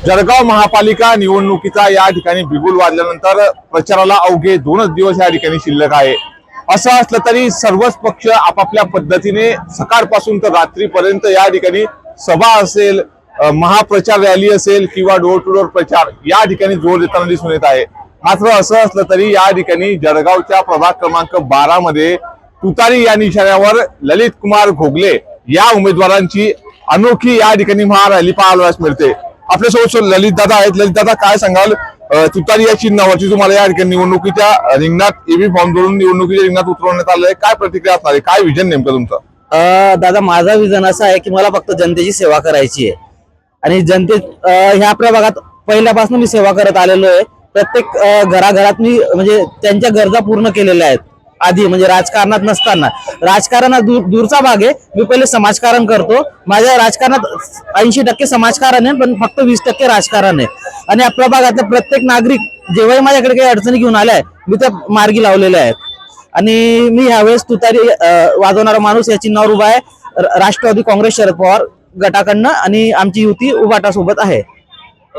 जळगाव महापालिका निवडणुकीचा या ठिकाणी बिगुल वाजल्यानंतर प्रचाराला अवघे 2च दिवस या ठिकाणी शिल्लक आहे। असं असलं तरी सर्वच पक्ष आपापल्या पद्धतीने सकाळपासून तर रात्रीपर्यंत या ठिकाणी सभा असेल, महाप्रचार रॅली असेल किंवा डोर टू डोर प्रचार या ठिकाणी जोर देताना दिसून येत आहे। मात्र असं असलं तरी या ठिकाणी जळगावच्या प्रभाग क्रमांक 12 मध्ये तुतारी या निशाण्यावर ललित कुमार घोगले या उमेदवारांची अनोखी या ठिकाणी महारॅली पाहायला मिळते। आपल्यासोबत ललित दादा आहेत। ललित दादा, काय सांगाल, तुतारी या चिन्हावरती तुम्हाला या ठिकाणी निवडणुकीच्या रिंगणात ईव्ही फॉर्म जोडून निवडणुकीच्या रिंगणात उतरवण्यात आलंय, काय प्रतिक्रिया असणार आहे, काय विजन नेमकं तुमचं? दादा, माझा विजन असा आहे की मला फक्त जनतेची सेवा करायची आहे आणि ह्या प्रभागात पहिल्यापासून मी सेवा करत आलेलो आहे। प्रत्येक घराघरात मी म्हणजे त्यांच्या गरजा पूर्ण केलेल्या आहेत। आधी म्हणजे राजकारणात नसताना, राजकारणात दूरचा भाग आहे, मी पहिले समाजकारण करतो। माझ्या राजकारणात 80% समाजकारण आहे, पण फक्त 20% राजकारण आहे। आणि या प्रभागातले प्रत्येक नागरिक जेव्हाही माझ्याकडे काही अडचणी घेऊन आल्या मी त्या मार्गी लावलेल्या आहेत। आणि मी ह्यावेळेस तुतारी वाजवणारा माणूस या चिन्हावर उभा आहे, राष्ट्रवादी काँग्रेस शरद पवार गटाकडनं, आणि आमची युती उभाटा सोबत आहे।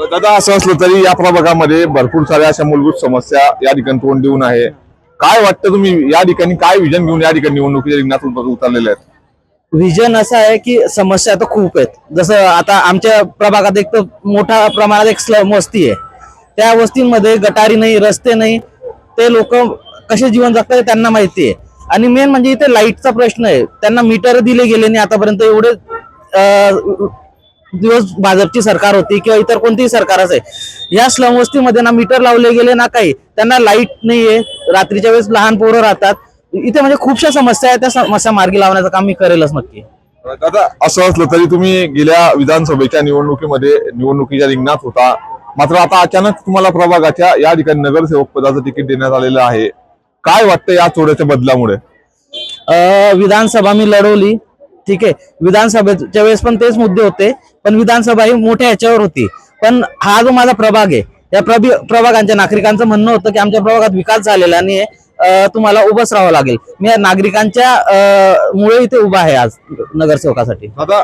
दादा, असं असलं तरी या प्रभागामध्ये भरपूर साऱ्या अशा मूलभूत समस्या या ठिकाणी तोंड देऊन आहे। काय वाटतं, तुम्ही या ठिकाणी काय विजन घेऊन या ठिकाणी निवडणुकीच्या रिंगणात उतरलेले आहेत? विजन असं आहे की समस्या तर खूप आहेत। जसं आता आमच्या प्रभागात एक तर मोठ्या प्रमाणात एक स्लम वस्ती आहे, त्या वस्तींमध्ये गटारी नाही, रस्ते नाही, ते लोक कसे जीवन जगतात त्यांना माहिती आहे। आणि मेन म्हणजे इथे लाईटचा प्रश्न आहे, त्यांना मीटर दिले गेले नाही आतापर्यंत। एवढे दिवस भाजपची सरकार होती किंवा इतर कोणतीही सरकार असेल, या स्लम वस्तीमध्ये ना मीटर लावले गेले ना काही, त्यांना लाईट नाहीये, रात्रीच्या वेळेस लहान पोरं राहतात इथे, म्हणजे खूपशा समस्या आहेत। त्या समस्या मार्गी लावण्याचं काम मी करेलच नक्की। दादा, असं असलं तरी तुम्ही गेल्या विधानसभेच्या निवडणुकीमध्ये निवडणुकीच्या रिंगणात होता, मात्र आता अचानक तुम्हाला प्रभागाच्या या ठिकाणी नगरसेवक पदाचं तिकीट देण्यात आलेलं आहे। काय वाटतं या थोड्याच्या बदलामुळे? विधानसभा मी लढवली, ठीक आहे, विधानसभेच्या वेळेस पण तेच मुद्दे होते, पण विधानसभा ही मोठ्या ह्याच्यावर होती। पण हा जो माझा प्रभाग आहे, या प्रभागांच्या नागरिकांचं म्हणणं होतं की आमच्या प्रभागात विकास झालेला नाही, तुम्हाला उभंच राहावं लागेल। मी या नागरिकांच्या मुळे इथे उभा आहे आज नगरसेवकासाठी। दादा,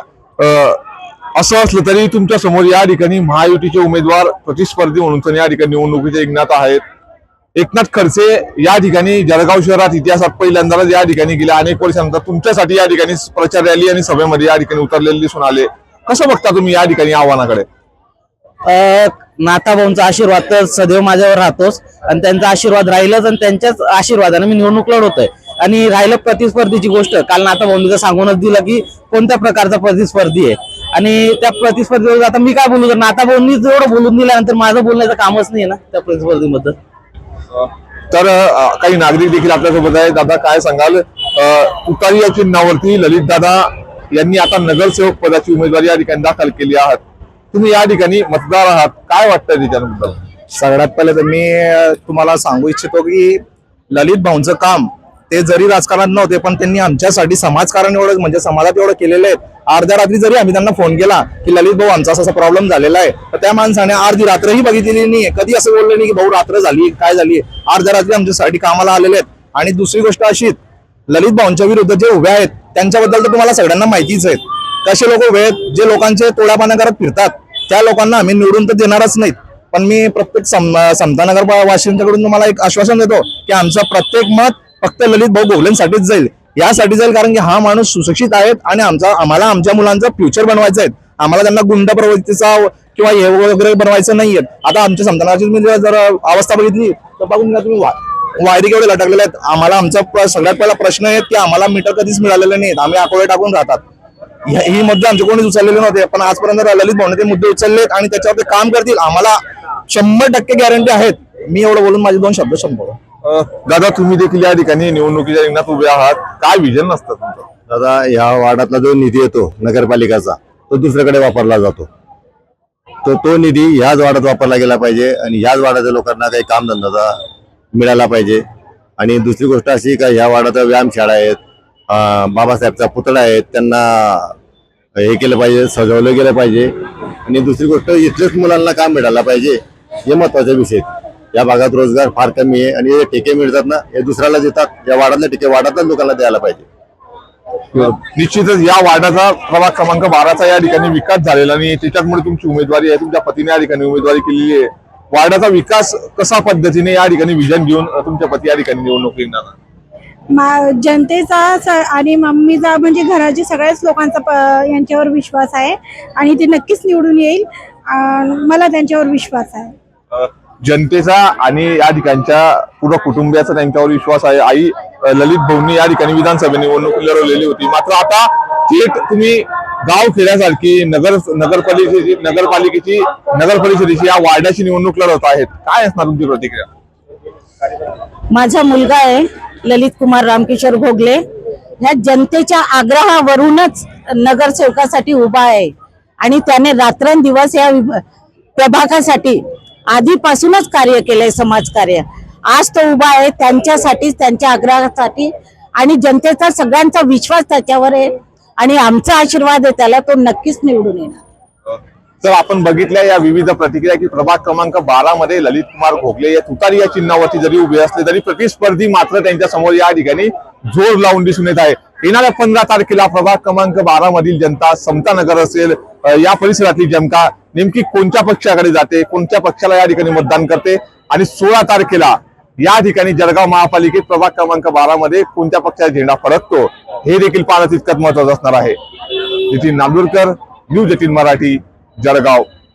असं असलं तरी तुमच्या समोर या ठिकाणी महायुतीचे उमेदवार प्रतिस्पर्धी म्हणून या ठिकाणी निवडणुकीच्या रिंगणात आहेत। एकनाथ खडसे या ठिकाणी जळगाव शहरात इतिहासात पहिल्यांदाच या ठिकाणी गेल्या अनेक वर्षांनंतर तुमच्यासाठी या ठिकाणी प्रचार रॅली आणि सभेमध्ये या ठिकाणी उतरलेले दिसून आले। कसं बघता तुम्ही या ठिकाणी आव्हानाकडे? नाथाभाऊंचा आशीर्वाद तर सदैव माझ्यावर राहतोच, आणि त्यांचा आशीर्वाद राहिलच, आणि त्यांच्याच आशीर्वादाने मी निवडणूक लढवतोय। आणि राहिलं प्रतिस्पर्धीची गोष्ट, काल नाथाभाऊंनी तर सांगूनच दिलं की कोणत्या प्रकारचा प्रतिस्पर्धी आहे, आणि त्या प्रतिस्पर्धीवर आता मी काय बोलू? तर नाथाभाऊंनी जेवढं बोलून दिल्यानंतर माझं बोलण्याचं कामच नाही ना त्या प्रतिस्पर्धीबद्दल। तर काही नागरिक देखील आपल्यासोबत आहेत। दादा, काय सांगाल, तुतारी या चिन्हावरती ललित दादा यांनी आता नगरसेवक पदाची उमेदवारी या ठिकाणी दाखल केली आहात, तुम्ही या ठिकाणी मतदार आहात, काय वाटतंय त्याच्याबद्दल? सगळ्यात पहिले तर मी तुम्हाला सांगू इच्छितो की ललित भाऊंचं काम, ते जरी राजकारणात नव्हते पण त्यांनी आमच्यासाठी समाजकारण एवढं म्हणजे समाजात एवढं केलेलं आहे। अर्ध्या रात्री जरी आम्ही त्यांना फोन केला की ललित भाऊ आमचा असा प्रॉब्लेम झालेला आहे, तर त्या माणसाने अर्धी रात्रही बघितलेली नाही, कधी असं बोलले नाही की भाऊ रात्र झाली काय झाली, अर्ध्या रात्री आमच्यासाठी कामाला आलेले आहेत। आणि दुसरी गोष्ट अशी, ललित भाऊंच्या विरुद्ध जे उभे आहेत त्यांच्याबद्दल तर तुम्हाला सगळ्यांना माहितीच आहे, कसे लोक उभे आहेत जे लोकांचे तोड्यापाण्या करत फिरतात, त्या लोकांना आम्ही निवडून तर देणारच नाहीत। पण मी प्रत्येक समतानगर वासियांच्याकडून तुम्हाला एक आश्वासन देतो की आमचं प्रत्येक मत फक्त ललित भाऊ घोगलेंसाठीच जाईल, यासाठी जाईल, कारण की हा माणूस सुशिक्षित आहेत आणि आम्हाला आमच्या मुलांचं फ्युचर बनवायचं आहे। आम्हाला त्यांना गुंड प्रवृत्तीचा किंवा हे वगैरे बनवायचं नाहीये। आता आमच्या समतानगरची जर अवस्था बघितली तर बघून तुम्ही वायरी केवढे लटकलेले आहेत। आम्हाला आमचा सगळ्यात पहिला प्रश्न आहे की आम्हाला मीटर कधीच मिळालेले नाहीत, आम्ही आकोळे टाकून राहतात। ही मुद्दे आमचे कोणीच उचललेले नव्हते, पण आजपर्यंत ललित भाऊने ते मुद्दे उचललेत आणि त्याच्यावर ते काम करतील, आम्हाला 100% गॅरंटी आहेत। मी एवढं बोलून माझे 2 शब्द संपवतो। दादा, तुम्ही देखील या ठिकाणी निवडणुकीच्या रिंगणात उभे आहात, काय विजन असतं तुमचं? दादा, या वार्डातला जो निधी येतो नगरपालिकेचा, तो दुसरीकडे वापरला जातो, तो निधी ह्याच वार्डात वापरला गेला पाहिजे आणि ह्याच वार्डाच्या लोकांना काही कामधंदा मिळाला पाहिजे। आणि दुसरी गोष्ट अशी का ह्या वार्डाचा व्यायामशाळा आहेत, बाबासाहेबचा पुतळा आहे, त्यांना हे केलं पाहिजे, सजवलं गेलं पाहिजे। आणि दुसरी गोष्ट इथलेच मुलांना काम मिळालं पाहिजे, हे महत्वाचे विषय। या भागात रोजगार फार कमी आहे आणि हे ठेके मिळतात ना, हे दुसऱ्याला देतात, या वार्डातले ठेके वार्डातल्या लोकांना द्यायला पाहिजे। निश्चितच या वार्डाचा प्रभाग क्रमांक 12चा या ठिकाणी विकास झालेला नाही, त्याच्यामुळे तुमची उमेदवारी आहे, तुमच्या पतीने या ठिकाणी उमेदवारी केलेली आहे. वार्डाचा विकास कसा पद्धतीने या ठिकाणी विजन घेऊन तुमच्या पती या ठिकाणी निवडणूक लढणार? जनतेचा आणि मम्मीचा म्हणजे घराच्या सगळ्याच लोकांचा यांच्यावर विश्वास आहे आणि ते नक्कीच निवडून येईल. मला त्यांच्यावर विश्वास आहे. जनतेचा आणि या ठिकाणच्या पूर्ण कुटुंबियाचा त्यांच्यावर विश्वास आहे. आई ललित भाऊंनी या ठिकाणी विधानसभा निवडणूक लढवलेली होती, मात्र आता थेट तुम्ही गाव खेड्यासारखी नगरपरिषदेची या वार्डाची निवडणूक लढवत आहेत. काय असणार तुमची प्रतिक्रिया? माझा मुलगा आहे ललित कुमार रामकिशोर भोगले, ह्या जनतेच्या आग्रहावरूनच नगरसेवकासाठी उभा आहे आणि त्याने रात्रंदिवस या प्रभागासाठी आधीपासूनच कार्य केलंय, समाजकार्य. आज तो उभा आहे त्यांच्यासाठी, त्यांच्या आग्रहासाठी आणि जनतेचा सगळ्यांचा विश्वास त्याच्यावर आहे आणि आमचा आशीर्वाद आहे त्याला. तो नक्कीच निवडून येणार. तर आपण बघितल्या या विविध प्रतिक्रिया की प्रभाग क्रमांक 12 मध्ये ललित कुमार घोगले या तुतारी या चिन्हावरती जरी उभे असले तरी प्रतिस्पर्धी मात्र त्यांच्या समोर या ठिकाणी जोर लावून दिसून येत आहे. येणाऱ्या 15 तारखेला प्रभाग क्रमांक 12 मधील जनता, समता नगर असेल या परिसरातली जनता नेमकी कोणत्या पक्षाकडे जाते, कोणत्या पक्षाला या ठिकाणी मतदान करते आणि 16 तारखेला या ठिकाणी जळगाव महापालिकेत प्रभाग क्रमांक 12 मध्ये कोणत्या पक्षाचा झेंडा फडकतो हे देखील पाहणं तितकंच महत्वाचं असणार आहे. नितीन नांदुरकर, न्यूज 18 मराठी, जळगाव.